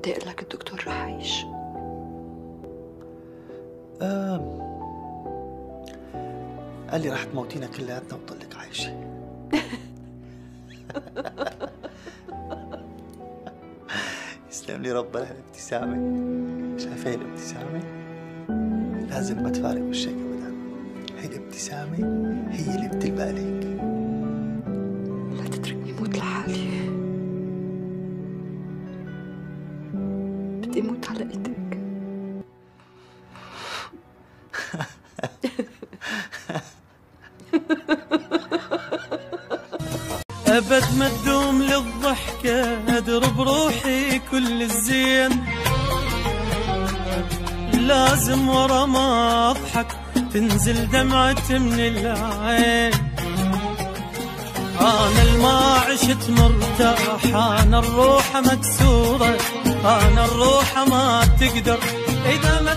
بدي اقول لك الدكتور رح يعيش. قال لي رح تموتينا كلياتنا وتضلك عايشة. يسلم لي ربنا هالابتسامة. شايفة هي الابتسامة؟ لازم ما تفارق وشك ابدا. هي الابتسامة هي اللي بتلبق عليك. لا تتركني موت لحالي، بدي موت على ايدك. أبد ما تدوم للضحكة أدرب روحي كل الزين، لازم ورا ما أضحك تنزل دمعة من العين. أنا الما عشت مرتاح، أنا الروح مكسورة، أنا الروح ما تقدر إذا ما